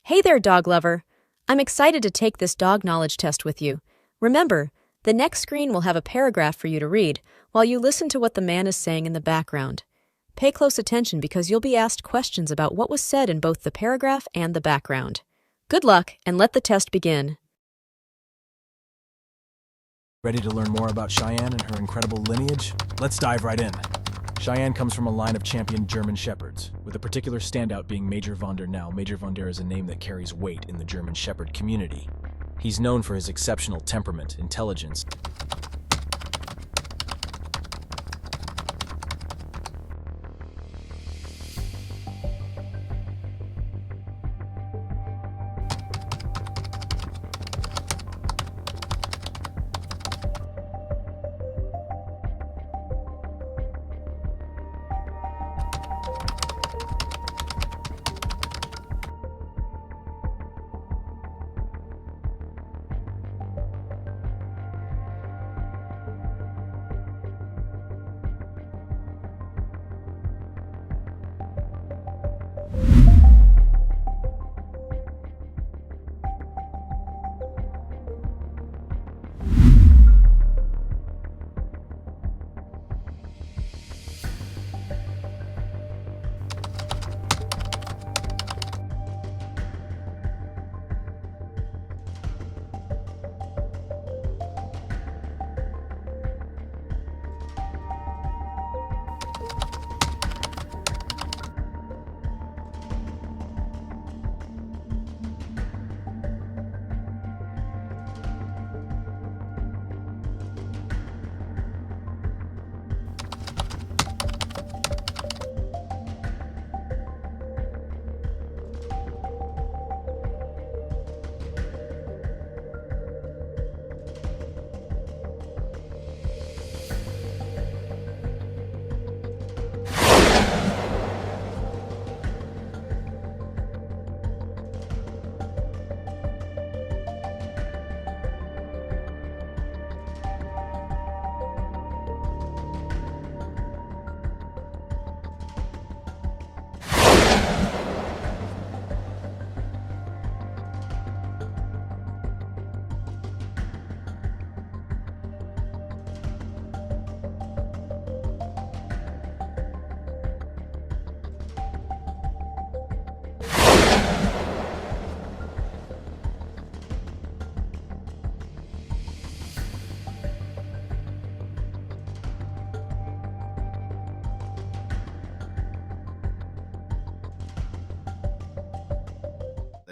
Hey there, dog lover. I'm excited to take this dog knowledge test with you. Remember, the next screen will have a paragraph for you to read while you listen to what the man is saying in the background. Pay close attention because you'll be asked questions about what was said in both the paragraph and the background. Good luck, and let the test begin. Ready to learn more about Cheyenne and her incredible lineage? Let's dive right in. Cheyenne comes from a line of champion German Shepherds, with a particular standout being Major von der Nau. Major von der is a name that carries weight in the German Shepherd community. He's known for his exceptional temperament, intelligence,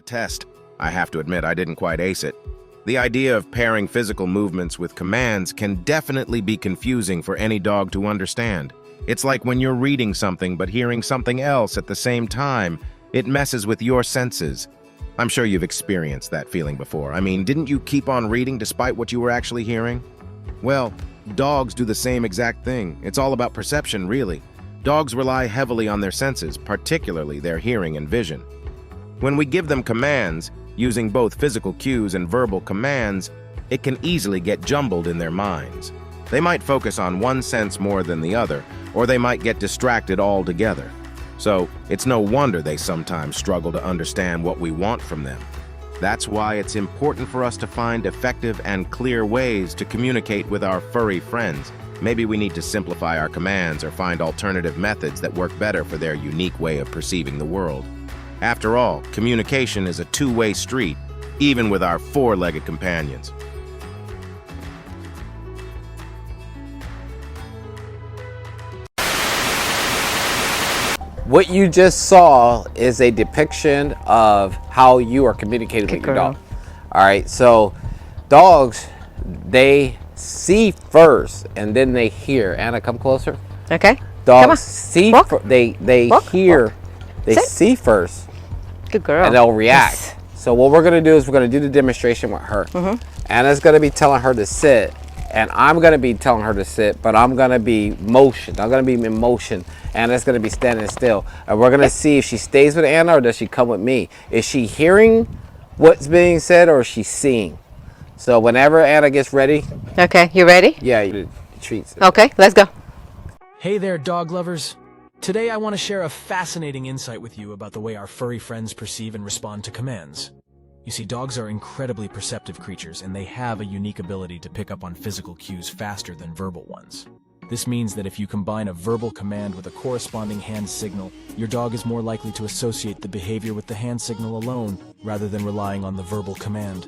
test. I have to admit I didn't quite ace it. The idea of pairing physical movements with commands can definitely be confusing for any dog to understand. It's like when you're reading something but hearing something else at the same time. It messes with your senses. I'm sure you've experienced that feeling before. I mean, didn't you keep on reading despite what you were actually hearing? Well, dogs do the same exact thing. It's all about perception, really. Dogs rely heavily on their senses, particularly their hearing and vision. When we give them commands, using both physical cues and verbal commands, it can easily get jumbled in their minds. They might focus on one sense more than the other, or they might get distracted altogether. So, it's no wonder they sometimes struggle to understand what we want from them. That's why it's important for us to find effective and clear ways to communicate with our furry friends. Maybe we need to simplify our commands or find alternative methods that work better for their unique way of perceiving the world. After all, communication is a two-way street, even with our four-legged companions. What you just saw is a depiction of how you are communicating with your dog. All right, so dogs, they see first and then they hear. Anna, come closer. Okay. Dogs see, they hear, they see first. Good girl. And they'll react. Yes. So what we're gonna do is we're gonna do the demonstration with her. Anna's gonna be telling her to sit, and I'm gonna be telling her to sit, but I'm gonna be motion. I'm gonna be in motion. Anna's gonna be standing still. And we're gonna see if she stays with Anna or does she come with me. Is she hearing what's being said or is she seeing? So whenever Anna gets ready. Okay, you ready? Yeah, treats it. Okay, let's go. Hey there, dog lovers. Today I want to share a fascinating insight with you about the way our furry friends perceive and respond to commands. You see, dogs are incredibly perceptive creatures, and they have a unique ability to pick up on physical cues faster than verbal ones. This means that if you combine a verbal command with a corresponding hand signal, your dog is more likely to associate the behavior with the hand signal alone, rather than relying on the verbal command.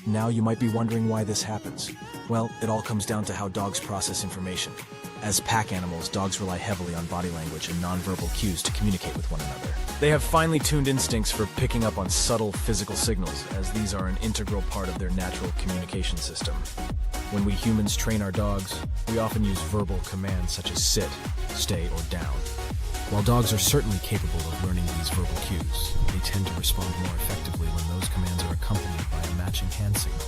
Now you might be wondering why this happens. Well, it all comes down to how dogs process information. As pack animals, dogs rely heavily on body language and nonverbal cues to communicate with one another. They have finely tuned instincts for picking up on subtle physical signals, as these are an integral part of their natural communication system. When we humans train our dogs, we often use verbal commands such as sit, stay, or down. While dogs are certainly capable of learning these verbal cues, they tend to respond more effectively when those commands are accompanied by a matching hand signal.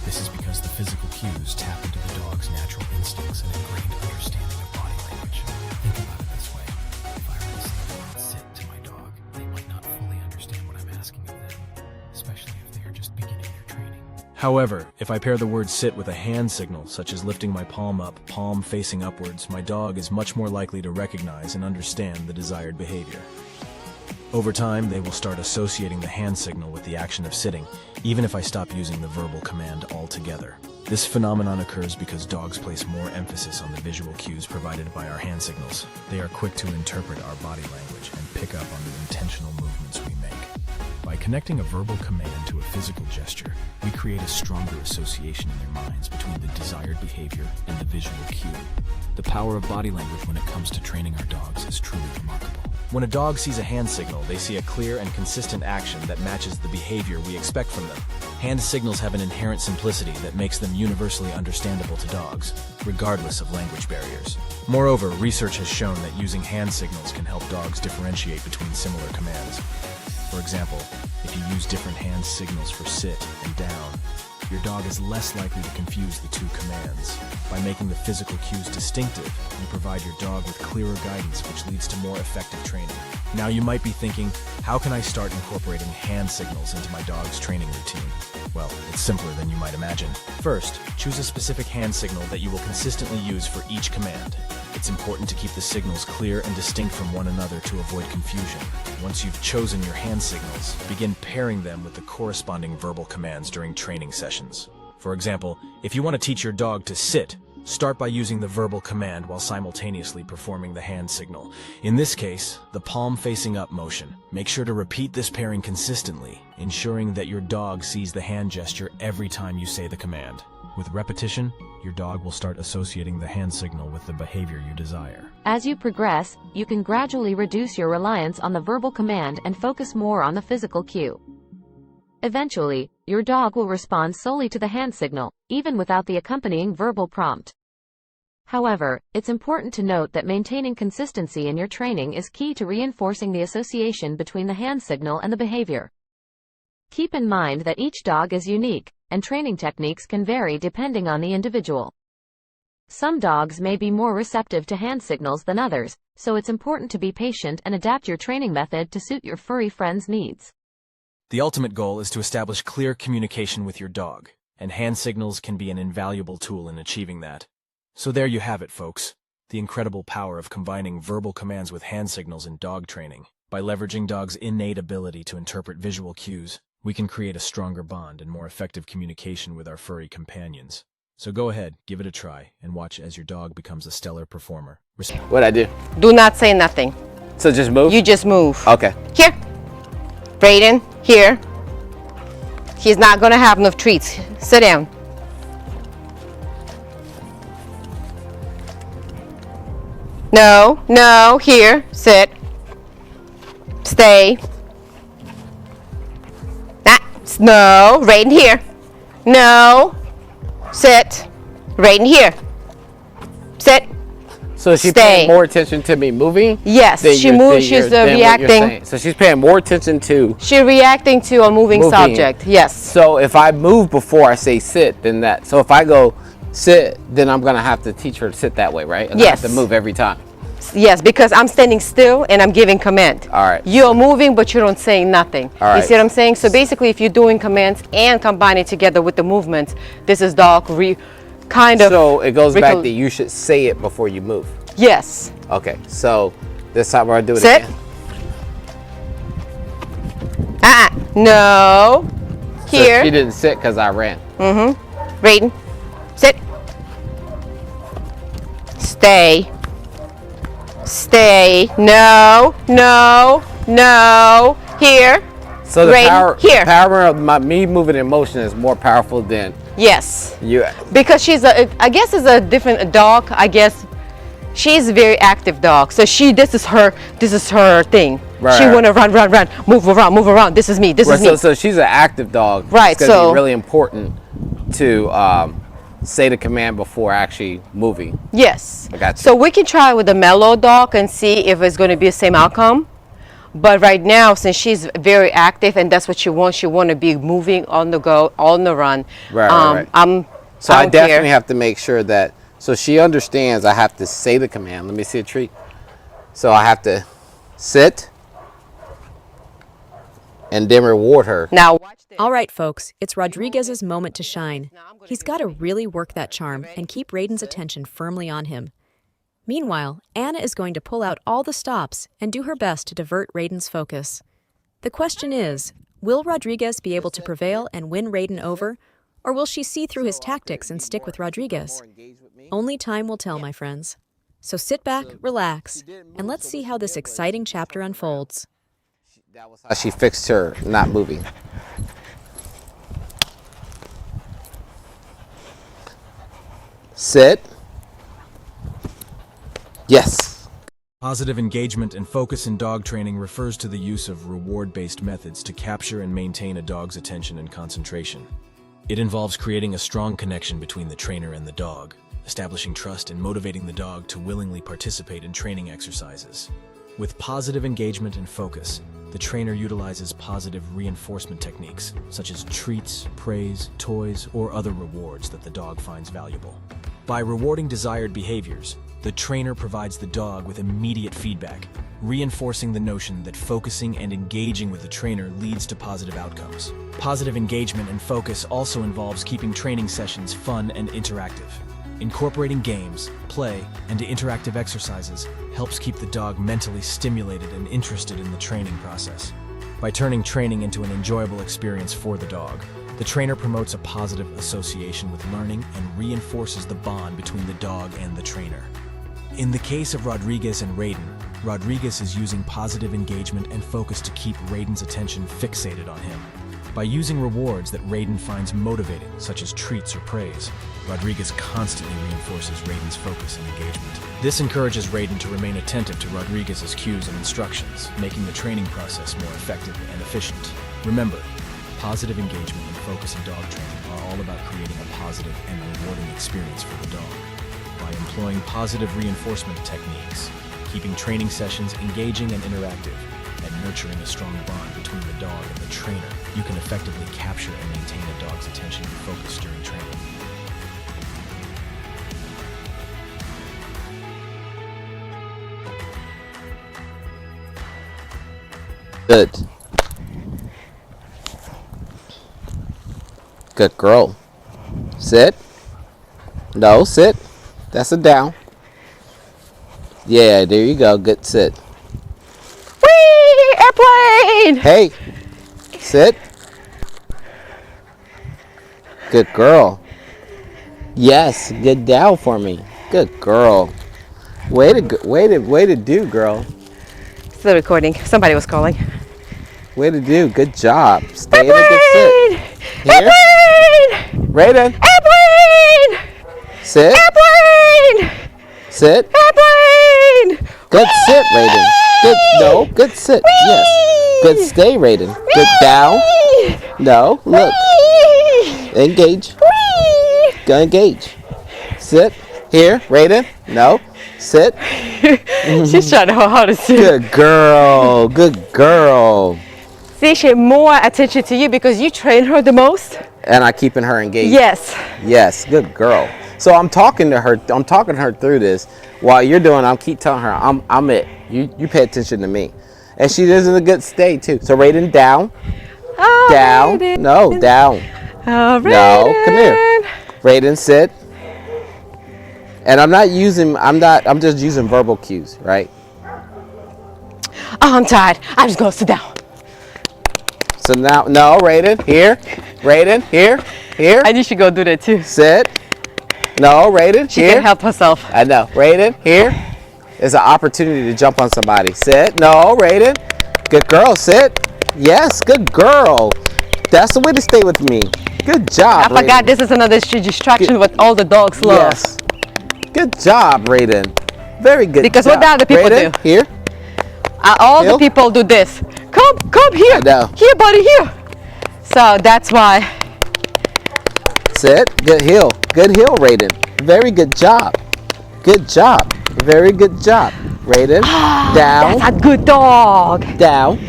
This is because the physical cues tap into the dog's natural instincts and ingrained understanding of body language. Think about it this way. If I were to say the word sit to my dog, they might not fully understand what I'm asking of them, especially if they are just beginning their training. However, if I pair the word sit with a hand signal, such as lifting my palm up, palm facing upwards, my dog is much more likely to recognize and understand the desired behavior. Over time, they will start associating the hand signal with the action of sitting, even if I stop using the verbal command altogether. This phenomenon occurs because dogs place more emphasis on the visual cues provided by our hand signals. They are quick to interpret our body language and pick up on the intentional movements we make. By connecting a verbal command to a physical gesture, we create a stronger association in their minds between the desired behavior and the visual cue. The power of body language when it comes to training our dogs is truly remarkable. When a dog sees a hand signal, they see a clear and consistent action that matches the behavior we expect from them. Hand signals have an inherent simplicity that makes them universally understandable to dogs, regardless of language barriers. Moreover, research has shown that using hand signals can help dogs differentiate between similar commands. For example, if you use different hand signals for sit and down, your dog is less likely to confuse the two commands. By making the physical cues distinctive, you provide your dog with clearer guidance, which leads to more effective training. Now you might be thinking, how can I start incorporating hand signals into my dog's training routine? Well, it's simpler than you might imagine. First, choose a specific hand signal that you will consistently use for each command. It's important to keep the signals clear and distinct from one another to avoid confusion. Once you've chosen your hand signals, begin pairing them with the corresponding verbal commands during training sessions. For example, if you want to teach your dog to sit, start by using the verbal command while simultaneously performing the hand signal. In this case, the palm facing up motion. Make sure to repeat this pairing consistently, ensuring that your dog sees the hand gesture every time you say the command. With repetition, your dog will start associating the hand signal with the behavior you desire. As you progress, you can gradually reduce your reliance on the verbal command and focus more on the physical cue. Eventually, your dog will respond solely to the hand signal, even without the accompanying verbal prompt. However, it's important to note that maintaining consistency in your training is key to reinforcing the association between the hand signal and the behavior. Keep in mind that each dog is unique, and training techniques can vary depending on the individual. Some dogs may be more receptive to hand signals than others, so it's important to be patient and adapt your training method to suit your furry friend's needs. The ultimate goal is to establish clear communication with your dog, and hand signals can be an invaluable tool in achieving that. So there you have it, folks. The incredible power of combining verbal commands with hand signals in dog training. By leveraging dogs' innate ability to interpret visual cues, we can create a stronger bond and more effective communication with our furry companions. So go ahead, give it a try, and watch as your dog becomes a stellar performer. What'd I do? Do not say nothing. So just move? You just move. Okay. Here. Brayden, here. He's not gonna have enough treats. Sit down. No, no, here, sit. Stay. No, right in here. No. Sit. Right in here. Sit. So is she Stay. paying more attention to me moving? Yes, than she you're- moves. than She's you're- than what you're reacting. saying? So she's paying more attention to She's reacting to a moving subject. Yes. So if I move before I say sit, then that. So if I go sit, then I'm gonna have to teach her to sit that way, right? And I have Yes. to move every time. Yes, because I'm standing still and I'm giving command. All right. You're moving, but you don't say nothing. All You right. see what I'm saying? So basically, if you're doing commands and combining together with the movements, this is dog kind of. So it goes back recol- that you should say it before you move. Yes. Okay. So This time we're gonna do it Sit. again. No. So Here. she didn't sit because I ran. Raiden. Sit. Stay. Stay. No. No. No. Here. So the Raiden, here. power of me moving in motion is more powerful than Yes. you. Because she's I guess it's a different dog. I guess she's a very active dog. So this is her thing. Right. She wanna run, move around. This is me. This is me. So she's an active dog. Right, It's gonna so- be really important to say the command before actually moving. Yes. I got you. So we can try with the mellow dog and see if it's going to be the same outcome. But right now, since she's very active and that's what she wants to be moving on the go, on the run. Right, right. So I I don't definitely care. have to make sure that, so she understands I have to say the command. Let me see a treat. So I have to sit and then reward her. Now watch this. All right, folks, it's Rodriguez's moment to shine. He's got to really work that charm and keep Raiden's attention firmly on him. Meanwhile, Anna is going to pull out all the stops and do her best to divert Raiden's focus. The question is, will Rodriguez be able to prevail and win Raiden over, or will she see through his tactics and stick with Rodriguez? Only time will tell, my friends. So sit back, relax, and let's see how this exciting chapter unfolds. That was how she fixed her not moving. Sit. Yes. Positive engagement and focus in dog training refers to the use of reward-based methods to capture and maintain a dog's attention and concentration. It involves creating a strong connection between the trainer and the dog, establishing trust and motivating the dog to willingly participate in training exercises. With positive engagement and focus, the trainer utilizes positive reinforcement techniques, such as treats, praise, toys, or other rewards that the dog finds valuable. By rewarding desired behaviors, the trainer provides the dog with immediate feedback, reinforcing the notion that focusing and engaging with the trainer leads to positive outcomes. Positive engagement and focus also involves keeping training sessions fun and interactive. Incorporating games, play, and interactive exercises helps keep the dog mentally stimulated and interested in the training process. By turning training into an enjoyable experience for the dog, the trainer promotes a positive association with learning and reinforces the bond between the dog and the trainer. In the case of Rodriguez and Raiden, Rodriguez is using positive engagement and focus to keep Raiden's attention fixated on him. By using rewards that Raiden finds motivating, such as treats or praise, Rodriguez constantly reinforces Raiden's focus and engagement. This encourages Raiden to remain attentive to Rodriguez's cues and instructions, making the training process more effective and efficient. Remember, positive engagement and focus in dog training are all about creating a positive and rewarding experience for the dog. By employing positive reinforcement techniques, keeping training sessions engaging and interactive, and nurturing a strong bond between the dog and the trainer, you can effectively capture and maintain a dog's attention and focus during training. Good. Good girl. Sit. No, sit. That's a down. Yeah, there you go. Good sit. Whee! Airplane! Hey. Sit. Good girl. Yes, good down for me. Good girl. Way to do, girl. Still recording. Somebody was calling. Way to do. Good job. Stay in a good sit. Here. Airplane! Raiden. Airplane! Sit. Airplane! Sit. Airplane! Good sit, Raiden. Good. No. Good sit. Yes. Good stay, Raiden. Good down. No. Look. Engage. Go engage. Sit. Here, Raiden. No. Sit. She's trying to hold how to sit. Good girl. Good girl. See, she more attention to you because you train her the most. And I'm keeping her engaged. Yes. Yes. Good girl. So I'm talking to her. I'm talking to her through this. While you're doing, I'll keep telling her, I'm it. You pay attention to me. And she does a good stay too. So Raiden down. Oh, Down. Raiden. No, down. Oh, No, come here. Raiden. Raiden, sit. And I'm just using verbal cues, right? Oh, I'm tired. I'm just gonna sit down. So now, no, Raiden, here. Raiden, here. Here. I need to go do that too. Sit. No, Raiden, She here. can help herself. I know. Raiden, here. It's an opportunity to jump on somebody. Sit. No, Raiden. Good girl, sit. Yes, good girl. That's the way to stay with me. Good job, I forgot Raiden. this is another distraction what all the dogs love. Yes. Good job, Raiden. Very good Because job. what the other people Raiden, do? Here. All Hill? the people do this. Come here. I know. Here, buddy, here. So that's why. Sit. Good heel. Good heel, Raiden. Very good job. Good job. Very good job. Raiden. Down. That's a good dog. Down.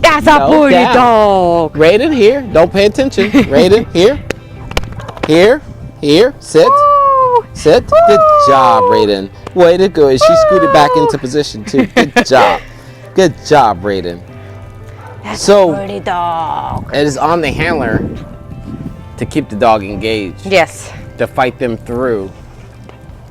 That's a No, pretty down. dog. Raiden, here. Don't pay attention. Raiden, here. Here. Here. Sit. Woo. Sit. Good job, Raiden. Way to go. She scooted back into position, too. Good job. Good job, Raiden. That's So- a pretty dog. It is on the handler to keep the dog engaged, Yes. to fight them through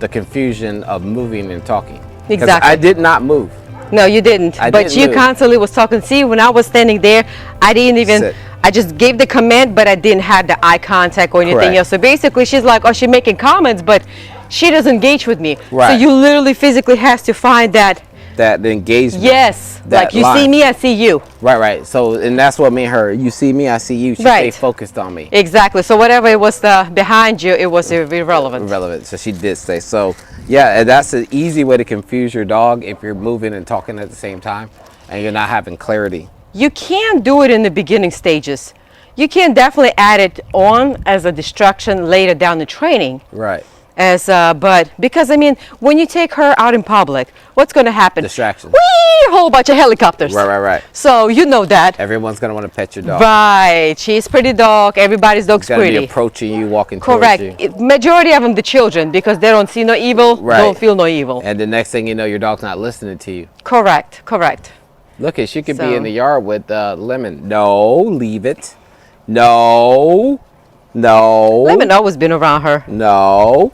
the confusion of moving and talking. 'Cause Exactly. I did not move. No, you didn't. I But didn't you move. constantly was talking. See, when I was standing there, I didn't even. Sit. I just gave the command, but I didn't have the eye contact or anything Correct. else. So basically, she's like, oh, she's making comments, but she doesn't engage with me. So Right. you literally physically has to find that. That the engagement. Yes, That like you line. see me, I see you. Right. So, and that's what made her. You see me, I see you. She Right. stayed focused on me. Exactly. So whatever it was behind you, it was irrelevant. Relevant. So she did stay. So, yeah, and that's an easy way to confuse your dog if you're moving and talking at the same time, and you're not having clarity. You can do it in the beginning stages. You can definitely add it on as a distraction later down the training. Right. But because I mean, when you take her out in public, what's going to happen? Distractions. Whee! A whole bunch of helicopters. Right. So you know that. Everyone's gonna want to pet your dog. Right. She's pretty dog. Everybody's dog's It's gonna be pretty. approaching you, walking Correct. towards you. Majority of them, the children, because they don't see no evil, Right. don't feel no evil. And the next thing you know, your dog's not listening to you. Correct. Look, she could be So- in the yard with Lemon. No, leave it. No. Lemon always been around her. No.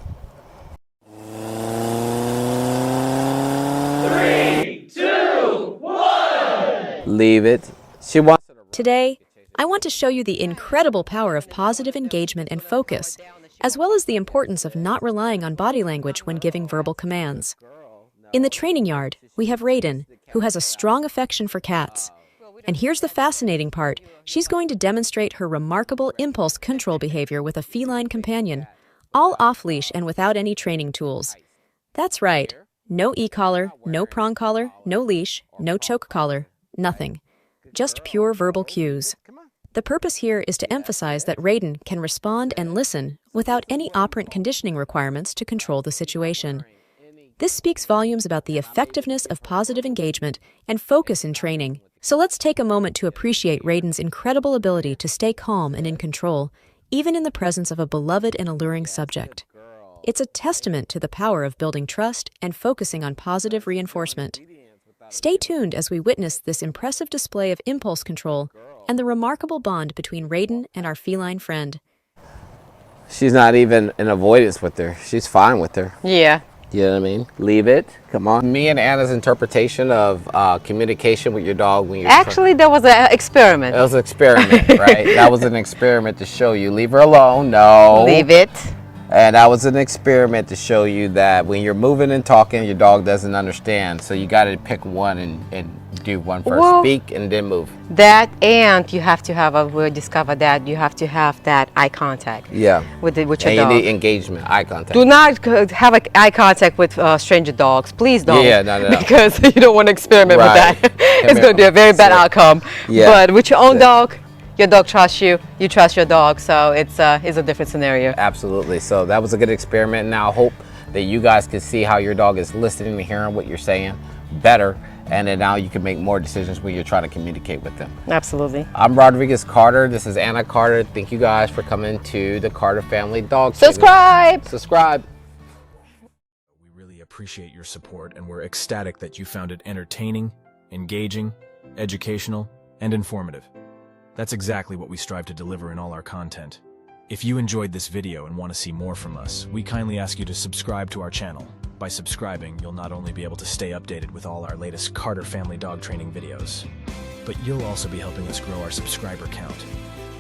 Leave it. She wants. Today, I want to show you the incredible power of positive engagement and focus, as well as the importance of not relying on body language when giving verbal commands. In the training yard, we have Raiden, who has a strong affection for cats. And here's the fascinating part. She's going to demonstrate her remarkable impulse control behavior with a feline companion, all off-leash and without any training tools. That's right. No e-collar, no prong collar, no leash, no choke collar, nothing. Just pure verbal cues. The purpose here is to emphasize that Raiden can respond and listen without any operant conditioning requirements to control the situation. This speaks volumes about the effectiveness of positive engagement and focus in training. So let's take a moment to appreciate Raiden's incredible ability to stay calm and in control, even in the presence of a beloved and alluring subject. It's a testament to the power of building trust and focusing on positive reinforcement. Stay tuned as we witness this impressive display of impulse control and the remarkable bond between Raiden and our feline friend. She's not even in avoidance with her. She's fine with her. Yeah. You know what I mean? Leave it. Come on. Me and Anna's interpretation of communication with your dog when you're Actually, that was an experiment. it was an experiment, right? That was an experiment to show you leave her alone. No. Leave it. And that was an experiment to show you that when you're moving and talking, your dog doesn't understand. So you got to pick one and do one first. Well- Speak and then move. That, and you have to have we discovered that you have to have that eye contact Yeah. with your And you dog. need engagement, eye contact. Do not have eye contact with stranger dogs. Please don't. Yeah, no. Because you don't want to experiment Right. with that. Come It's going to be here. a very bad Sit. outcome. Yeah. But with your own Sit. dog, your dog trusts you. You trust your dog. So it's a different scenario. Absolutely. So that was a good experiment. Now I hope that you guys can see how your dog is listening and hearing what you're saying better. And then now you can make more decisions when you're trying to communicate with them. Absolutely. I'm Rodriguez Carter. This is Anna Carter. Thank you guys for coming to the Carter Family Dog Signal. Subscribe. We really appreciate your support, and we're ecstatic that you found it entertaining, engaging, educational, and informative. That's exactly what we strive to deliver in all our content. If you enjoyed this video and want to see more from us, we kindly ask you to subscribe to our channel. By subscribing, you'll not only be able to stay updated with all our latest Carter family dog training videos, but you'll also be helping us grow our subscriber count.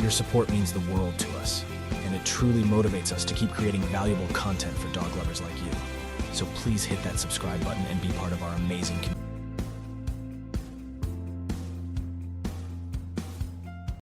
Your support means the world to us, and it truly motivates us to keep creating valuable content for dog lovers like you. So please hit that subscribe button and be part of our amazing community.